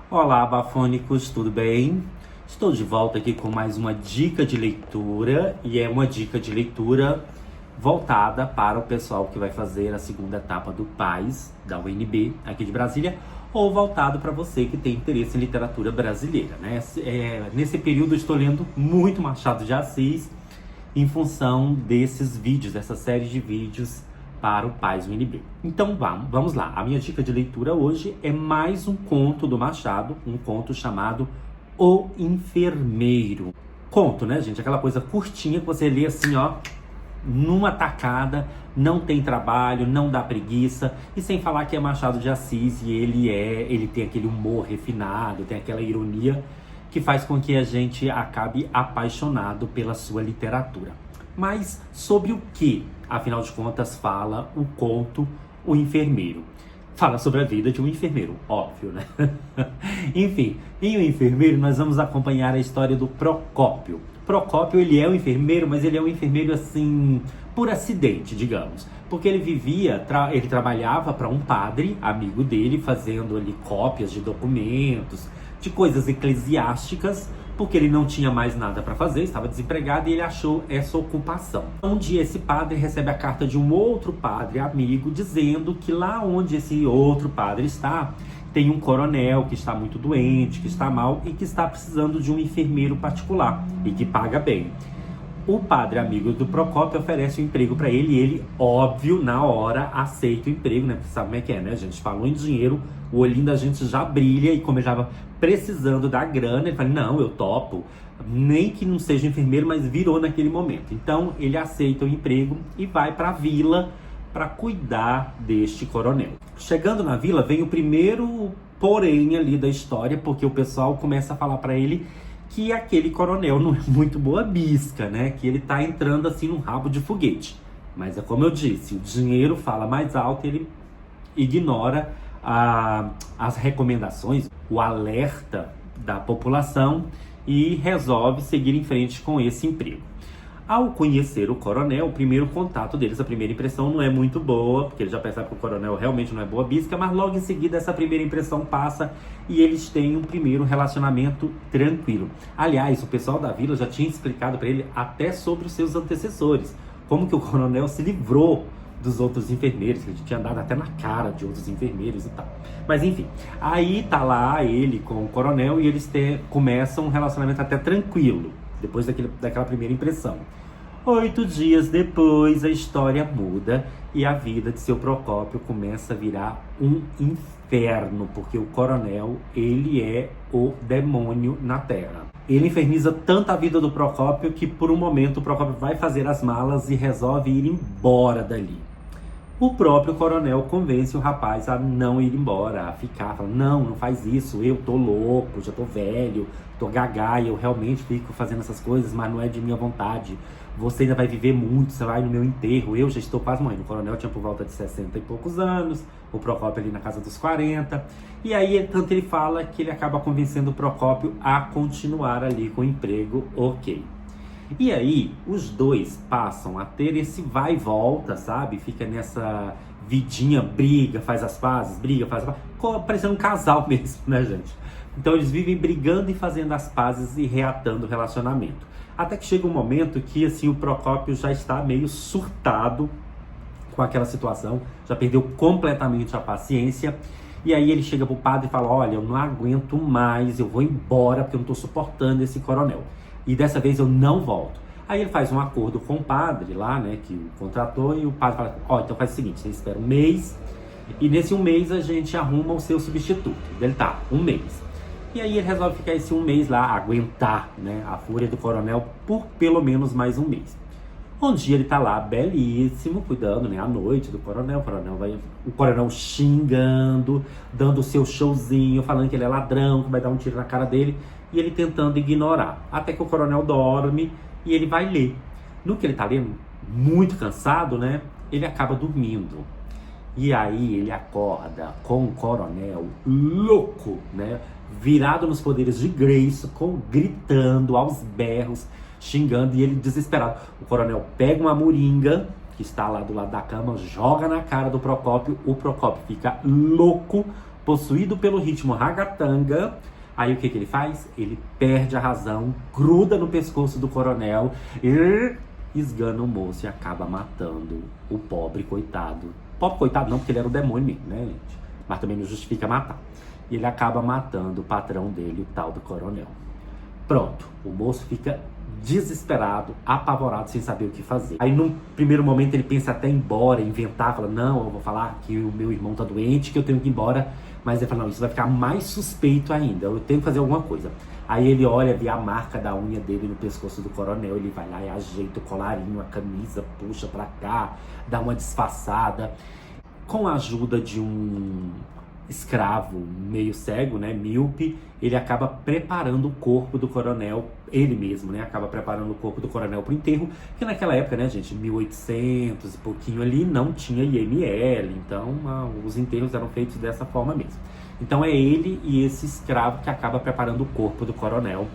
Olá, bafônicos, tudo bem? Estou de volta aqui com mais uma dica de leitura e é uma dica de leitura voltada para o pessoal que vai fazer a segunda etapa do PAS da UNB aqui de Brasília ou voltado para você que tem interesse em literatura brasileira, né? Nesse período eu estou lendo muito Machado de Assis em função desses vídeos, dessa série de vídeos para o PAS UNB. Então vamos lá. A minha dica de leitura hoje é mais um conto do Machado, um conto chamado O Enfermeiro. Conto, né, gente? Aquela coisa curtinha que você lê assim, ó, numa tacada, não tem trabalho, não dá preguiça, e sem falar que é Machado de Assis e ele tem aquele humor refinado, tem aquela ironia que faz com que a gente acabe apaixonado pela sua literatura. Mas sobre o que, afinal de contas, fala o conto O Enfermeiro? Fala sobre a vida de um enfermeiro, óbvio, né? Enfim, em O Enfermeiro nós vamos acompanhar a história do Procópio. Procópio, ele é um enfermeiro, mas ele é um enfermeiro assim, por acidente, digamos. Porque ele trabalhava para um padre, amigo dele, fazendo ali cópias de documentos, de coisas eclesiásticas, porque ele não tinha mais nada para fazer, estava desempregado e ele achou essa ocupação. Um dia esse padre recebe a carta de um outro padre amigo dizendo que lá onde esse outro padre está, tem um coronel que está muito doente, que está mal e que está precisando de um enfermeiro particular e que paga bem. O padre amigo do Procópio oferece um emprego para ele e ele, óbvio, na hora aceita o emprego, né? Porque sabe como é que é, né, gente? Falou em dinheiro, o olhinho da gente já brilha e como ele estava precisando da grana, ele fala, não, eu topo. Nem que não seja enfermeiro, mas virou naquele momento. Então, ele aceita o emprego e vai para a vila para cuidar deste coronel. Chegando na vila, vem o primeiro porém ali da história, porque o pessoal começa a falar para ele que aquele coronel não é muito boa bisca, né? Que ele tá entrando assim num rabo de foguete. Mas é como eu disse, o dinheiro fala mais alto e ele ignora as recomendações, o alerta da população e resolve seguir em frente com esse emprego. Ao conhecer o coronel, o primeiro contato deles, a primeira impressão não é muito boa, porque ele já percebe que o coronel realmente não é boa bisca, mas logo em seguida essa primeira impressão passa e eles têm um primeiro relacionamento tranquilo. Aliás, o pessoal da vila já tinha explicado para ele até sobre os seus antecessores, como que o coronel se livrou dos outros enfermeiros, que ele tinha dado até na cara de outros enfermeiros e tal. Mas enfim, aí tá lá ele com o coronel e eles começam um relacionamento até tranquilo, depois daquela primeira impressão. 8 dias depois, a história muda e a vida de seu Procópio começa a virar um inferno, porque o coronel, ele é o demônio na terra. Ele inferniza tanto a vida do Procópio que por um momento o Procópio vai fazer as malas e resolve ir embora dali. O próprio coronel convence o rapaz a não ir embora, a ficar, fala, não faz isso, eu tô louco, já tô velho, tô gaga, eu realmente fico fazendo essas coisas, mas não é de minha vontade. Você ainda vai viver muito, você vai no meu enterro, eu já estou quase morrendo. O coronel tinha por volta de 60 e poucos anos, o Procópio ali na casa dos 40. E aí, tanto ele fala que ele acaba convencendo o Procópio a continuar ali com o emprego, ok. E aí, os dois passam a ter esse vai e volta, sabe? Fica nessa vidinha, briga, faz as pazes, parecendo um casal mesmo, né, gente? Então eles vivem brigando e fazendo as pazes e reatando o relacionamento. Até que chega um momento que, assim, o Procópio já está meio surtado com aquela situação, já perdeu completamente a paciência. E aí ele chega pro padre e fala, olha, eu não aguento mais, eu vou embora porque eu não tô suportando esse coronel. E dessa vez eu não volto. Aí ele faz um acordo com o padre lá, né, que o contratou, e o padre fala, ó, então faz o seguinte, você espera um mês, e nesse um mês a gente arruma o seu substituto. Ele tá, um mês. E aí ele resolve ficar esse um mês lá, aguentar, né, a fúria do coronel por pelo menos mais um mês. Um dia ele tá lá, belíssimo, cuidando, né, à noite do coronel. O coronel xingando, dando o seu showzinho, falando que ele é ladrão, que vai dar um tiro na cara dele. E ele tentando ignorar. Até que o coronel dorme e ele vai ler. No que ele tá lendo, muito cansado, né, ele acaba dormindo. E aí ele acorda com o coronel louco, né, virado nos poderes de Grayskull, gritando aos berros, xingando, e ele desesperado. O coronel pega uma moringa que está lá do lado da cama, joga na cara do Procópio, o Procópio fica louco, possuído pelo ritmo ragatanga. Aí o que ele faz? Ele perde a razão, gruda no pescoço do coronel e esgana o moço e acaba matando o pobre coitado. Pobre coitado não, porque ele era o demônio mesmo, né, gente? Mas também não justifica matar. E ele acaba matando o patrão dele, o tal do coronel. Pronto, o moço fica desesperado, apavorado, sem saber o que fazer. Aí num primeiro momento ele pensa até em ir embora, inventar, fala, não, eu vou falar que o meu irmão tá doente, que eu tenho que ir embora. Mas ele fala, não, isso vai ficar mais suspeito ainda, eu tenho que fazer alguma coisa. Aí ele olha, vê a marca da unha dele no pescoço do coronel, ele vai lá e ajeita o colarinho, a camisa, puxa pra cá, dá uma disfarçada. Com a ajuda de um escravo meio cego, né, míope, ele acaba preparando o corpo do coronel, ele mesmo, né, acaba preparando o corpo do coronel pro enterro, que naquela época, né, gente, 1800 e pouquinho ali, não tinha IML, então os enterros eram feitos dessa forma mesmo. Então é ele e esse escravo que acaba preparando o corpo do coronel,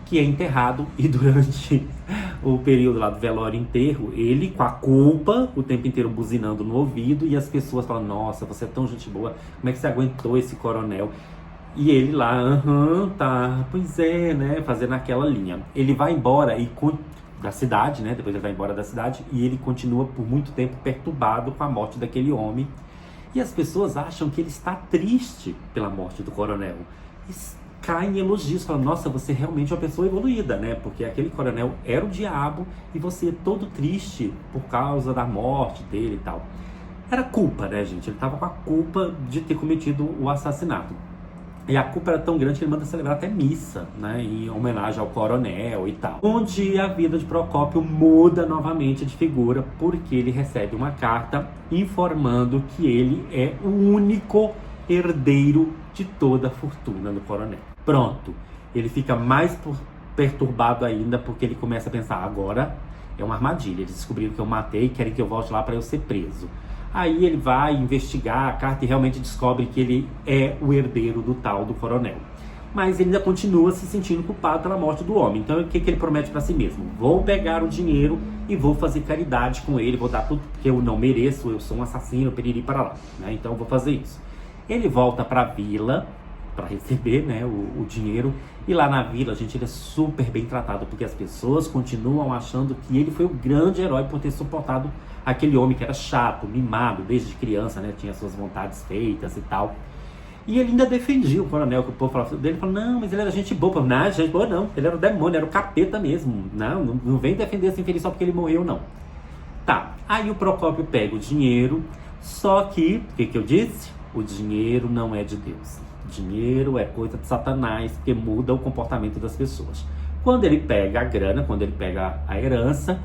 que é enterrado, e durante o período lá do velório e enterro, ele com a culpa, o tempo inteiro buzinando no ouvido, e as pessoas falam, nossa, você é tão gente boa, como é que você aguentou esse coronel? E ele lá, tá, pois é, né, fazendo aquela linha. Ele vai embora da cidade, né, depois ele vai embora da cidade, e ele continua por muito tempo perturbado com a morte daquele homem. E as pessoas acham que ele está triste pela morte do coronel. Cai em elogios, fala, nossa, você realmente é uma pessoa evoluída, né? Porque aquele coronel era o diabo e você é todo triste por causa da morte dele e tal. Era culpa, né, gente? Ele tava com a culpa de ter cometido o assassinato. E a culpa era tão grande que ele manda celebrar até missa, né? Em homenagem ao coronel e tal. Um dia a vida de Procópio muda novamente de figura porque ele recebe uma carta informando que ele é o único herdeiro de toda a fortuna do coronel. Pronto, ele fica mais perturbado ainda porque ele começa a pensar, agora é uma armadilha, eles descobriram que eu matei, querem que eu volte lá para eu ser preso. Aí ele vai investigar a carta e realmente descobre que ele é o herdeiro do tal do coronel. Mas ele ainda continua se sentindo culpado pela morte do homem. Então o que ele promete para si mesmo? Vou pegar o dinheiro e vou fazer caridade com ele, vou dar tudo porque eu não mereço, eu sou um assassino, periri para lá, né? Então eu vou fazer isso. Ele volta para a vila para receber, né, o dinheiro, e lá na vila, gente, ele é super bem tratado, porque as pessoas continuam achando que ele foi o grande herói por ter suportado aquele homem que era chato, mimado desde criança, né, tinha suas vontades feitas e tal. E ele ainda defendia o coronel, que o povo falava dele, falou, não, mas ele era gente boa. Não, gente boa não, ele era o demônio, era o capeta mesmo, não vem defender esse infeliz só porque ele morreu, não. Tá, aí o Procópio pega o dinheiro, só que, o que eu disse? O dinheiro não é de Deus. Dinheiro é coisa de Satanás, porque muda o comportamento das pessoas. Quando ele pega a grana, quando ele pega a herança,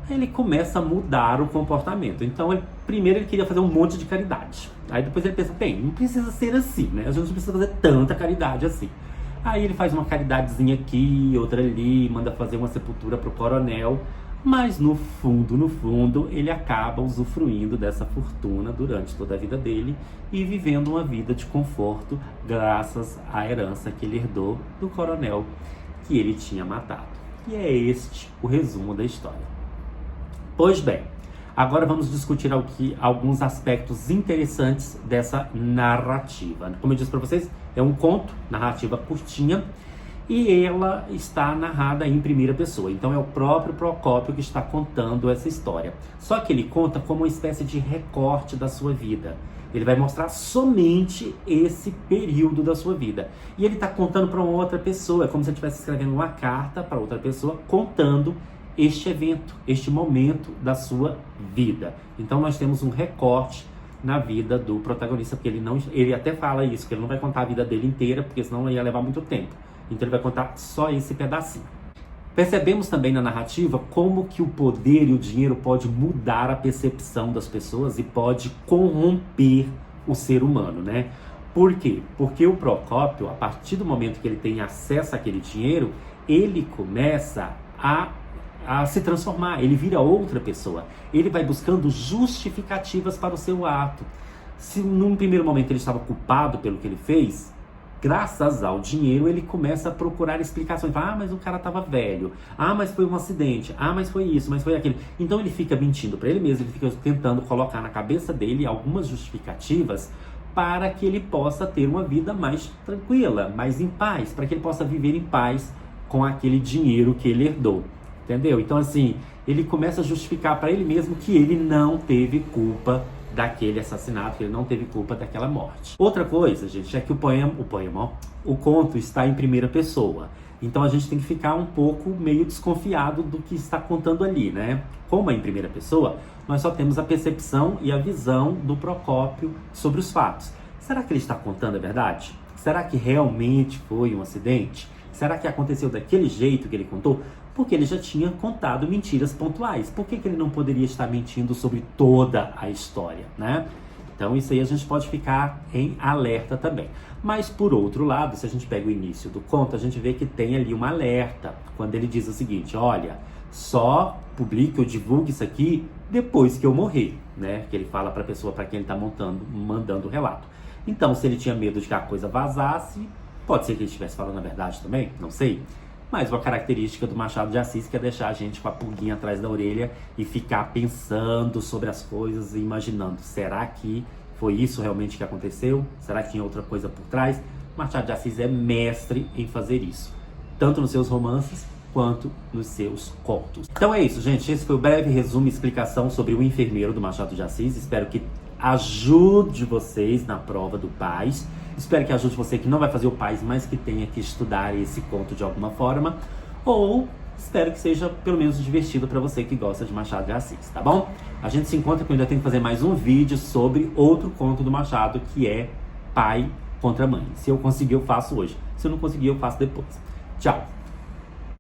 ele começa a mudar o comportamento. Então, primeiro ele queria fazer um monte de caridade. Aí depois ele pensa, bem, não precisa ser assim, né? A gente não precisa fazer tanta caridade assim. Aí ele faz uma caridadezinha aqui, outra ali, manda fazer uma sepultura pro coronel. Mas no fundo, ele acaba usufruindo dessa fortuna durante toda a vida dele e vivendo uma vida de conforto graças à herança que ele herdou do coronel que ele tinha matado. E é este o resumo da história. Pois bem, agora vamos discutir alguns aspectos interessantes dessa narrativa. Como eu disse para vocês, é um conto, narrativa curtinha, e ela está narrada em primeira pessoa. Então é o próprio Procópio que está contando essa história. Só que ele conta como uma espécie de recorte da sua vida. Ele vai mostrar somente esse período da sua vida. E ele está contando para uma outra pessoa. É como se ele estivesse escrevendo uma carta para outra pessoa, contando este evento, este momento da sua vida. Então nós temos um recorte na vida do protagonista, porque ele até fala isso, que ele não vai contar a vida dele inteira, porque senão ia levar muito tempo. Então ele vai contar só esse pedacinho. Percebemos também na narrativa como que o poder e o dinheiro pode mudar a percepção das pessoas e pode corromper o ser humano, né? Por quê? Porque o Procópio, a partir do momento que ele tem acesso àquele dinheiro, ele começa a se transformar, ele vira outra pessoa. Ele vai buscando justificativas para o seu ato. Se num primeiro momento ele estava culpado pelo que ele fez, graças ao dinheiro, ele começa a procurar explicações. Fala, mas o cara estava velho. Mas foi um acidente. Mas foi isso, mas foi aquilo. Então ele fica mentindo para ele mesmo, ele fica tentando colocar na cabeça dele algumas justificativas para que ele possa ter uma vida mais tranquila, mais em paz, para que ele possa viver em paz com aquele dinheiro que ele herdou, entendeu? Então assim, ele começa a justificar para ele mesmo que ele não teve culpa daquele assassinato, que ele não teve culpa daquela morte. Outra coisa, gente, é que o conto está em primeira pessoa. Então a gente tem que ficar um pouco meio desconfiado do que está contando ali, né? Como é em primeira pessoa, nós só temos a percepção e a visão do Procópio sobre os fatos. Será que ele está contando a verdade? Será que realmente foi um acidente? Será que aconteceu daquele jeito que ele contou? Porque ele já tinha contado mentiras pontuais. Por que ele não poderia estar mentindo sobre toda a história, né? Então isso aí a gente pode ficar em alerta também. Mas por outro lado, se a gente pega o início do conto, a gente vê que tem ali um alerta. Quando ele diz o seguinte, olha, só publique ou divulgue isso aqui depois que eu morrer, né? Que ele fala para a pessoa para quem ele está mandando o relato. Então se ele tinha medo de que a coisa vazasse, pode ser que ele estivesse falando a verdade também, não sei. Mas uma característica do Machado de Assis que é deixar a gente com a pulguinha atrás da orelha e ficar pensando sobre as coisas e imaginando, será que foi isso realmente que aconteceu? Será que tinha outra coisa por trás? Machado de Assis é mestre em fazer isso, tanto nos seus romances quanto nos seus contos. Então é isso, gente. Esse foi o breve resumo e explicação sobre O Enfermeiro do Machado de Assis. Espero que ajude vocês na prova do PAS. Espero que ajude você que não vai fazer o PAS, mas que tenha que estudar esse conto de alguma forma. Ou espero que seja pelo menos divertido para você que gosta de Machado de Assis, tá bom? A gente se encontra que eu ainda tenho que fazer mais um vídeo sobre outro conto do Machado, que é Pai contra Mãe. Se eu conseguir, eu faço hoje. Se eu não conseguir, eu faço depois. Tchau!